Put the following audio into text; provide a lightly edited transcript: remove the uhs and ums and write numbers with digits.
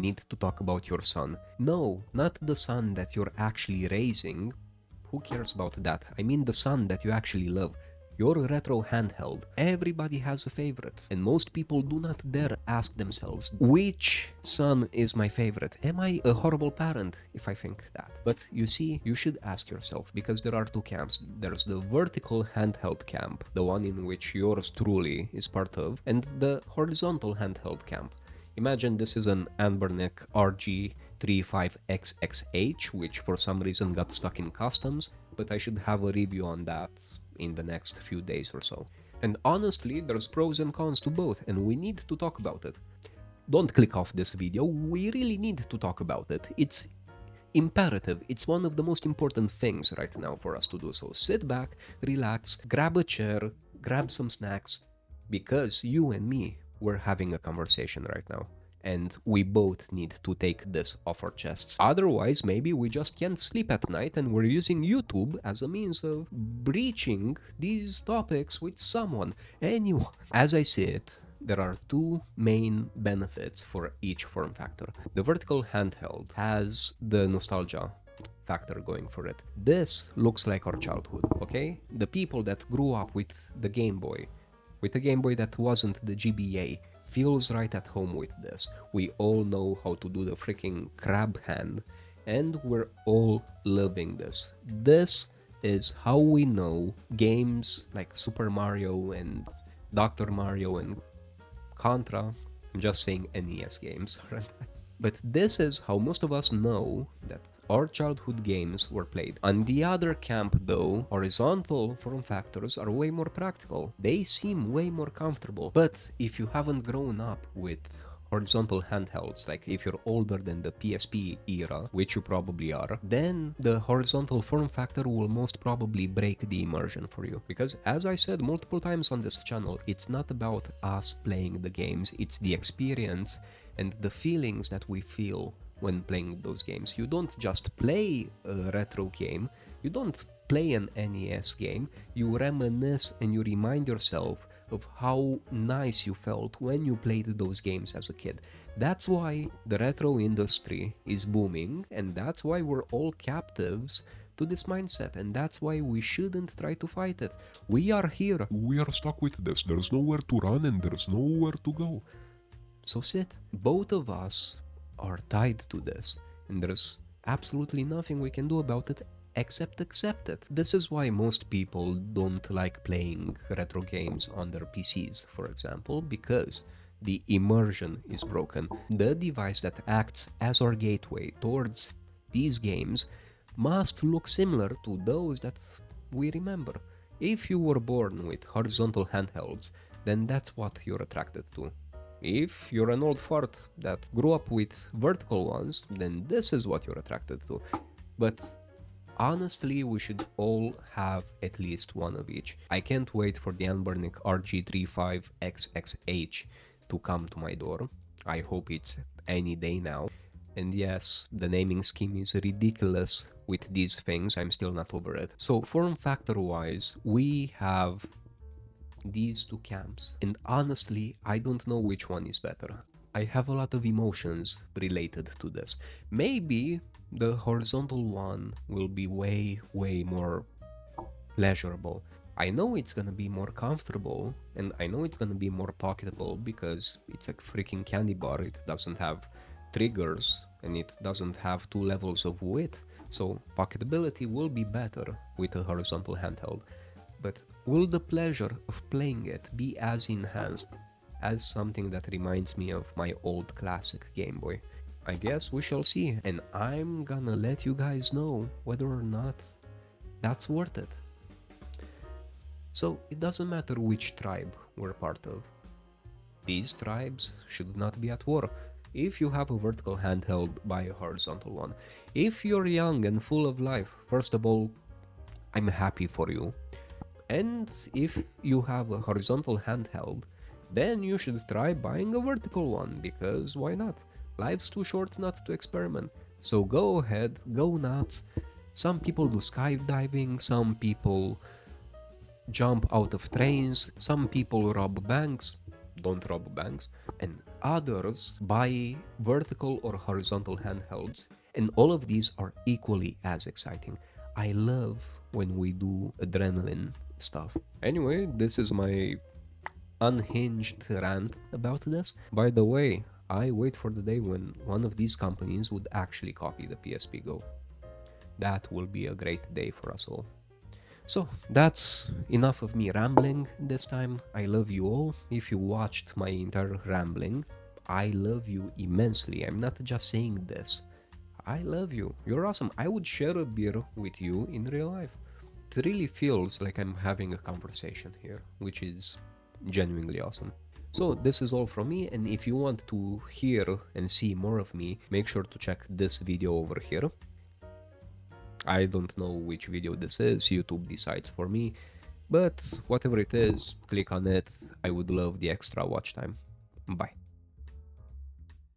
need to talk about your son. No, not the son that you're actually raising. Who cares about that? I mean the son that you actually love. Your retro handheld. Everybody has a favorite, and most people do not dare ask themselves, which son is my favorite? Am I a horrible parent if I think that? But you see, you should ask yourself, because there are two camps. There's the vertical handheld camp, the one in which yours truly is part of, and the horizontal handheld camp. Imagine this is an Anbernic RG35xx H, which for some reason got stuck in customs, but I should have a review on that in the next few days or so. And honestly, there's pros and cons to both, and we need to talk about it. Don't click off this video, we really need to talk about it. It's imperative, it's one of the most important things right now for us to do, so sit back, relax, grab a chair, grab some snacks, because you and me, we're having a conversation right now. And we both need to take this off our chests. Otherwise, maybe we just can't sleep at night and we're using YouTube as a means of breaching these topics with someone, anyone. As I see it, there are two main benefits for each form factor. The vertical handheld has the nostalgia factor going for it. This looks like our childhood, okay? The people that grew up with the Gameboy, with a Game Boy that wasn't the GBA, feels right at home with this. We all know how to do the freaking crab hand, and we're all loving this. This is how we know games like Super Mario and Dr. Mario and Contra. I'm just saying NES games. But this is how most of us know that our childhood games were played. On the other camp though, horizontal form factors are way more practical. They seem way more comfortable. But if you haven't grown up with horizontal handhelds, like if you're older than the PSP era, which you probably are, then the horizontal form factor will most probably break the immersion for you. Because as I said multiple times on this channel, it's not about us playing the games, it's the experience and the feelings that we feel when playing those games. You don't just play a retro game, you don't play an NES game, you reminisce and you remind yourself of how nice you felt when you played those games as a kid. That's why the retro industry is booming, and that's why we're all captives to this mindset, and that's why we shouldn't try to fight it. We are here. We are stuck with this. There's nowhere to run and there's nowhere to go. So sit. Both of us are tied to this, and there's absolutely nothing we can do about it except accept it. This is why most people don't like playing retro games on their PCs, for example, because the immersion is broken. The device that acts as our gateway towards these games must look similar to those that we remember. If you were born with horizontal handhelds, then that's what you're attracted to. If you're an old fart that grew up with vertical ones, then this is what you're attracted to. But honestly, we should all have at least one of each. I can't wait for the Anbernic RG35xx H to come to my door. I hope it's any day now. And yes, the naming scheme is ridiculous with these things, I'm still not over it. So form factor wise, we have these two camps, and honestly, I don't know which one is better. I have a lot of emotions related to this. Maybe the horizontal one will be way more pleasurable. I know it's gonna be more comfortable, and I know it's gonna be more pocketable because it's a freaking candy bar. It doesn't have triggers and it doesn't have two levels of width, so pocketability will be better with a horizontal handheld. But will the pleasure of playing it be as enhanced as something that reminds me of my old classic Game Boy? I guess we shall see, and I'm gonna let you guys know whether or not that's worth it. So it doesn't matter which tribe we're part of. These tribes should not be at war. If you have a vertical handheld, buy a horizontal one. If you're young and full of life, first of all, I'm happy for you. And if you have a horizontal handheld, then you should try buying a vertical one, because why not? Life's too short not to experiment. So go ahead, go nuts. Some people do skydiving, some people jump out of trains, some people rob banks. don't rob banks, and others buy vertical or horizontal handhelds, and all of these are equally as exciting. I love when we do adrenaline stuff. Anyway, this is my unhinged rant about this. By the way, I wait for the day when one of these companies would actually copy the PSP Go. That will be a great day for us all. So that's enough of me rambling this time. I love you all. If you watched my entire rambling, I love you immensely. I'm not just saying this. I love you. You're awesome. I would share a beer with you in real life. It really feels like I'm having a conversation here, which is genuinely awesome. So this is all from me, and if you want to hear and see more of me, make sure to check this video over here. I don't know which video this is, YouTube decides for me, but whatever it is, click on it. I would love the extra watch time. Bye.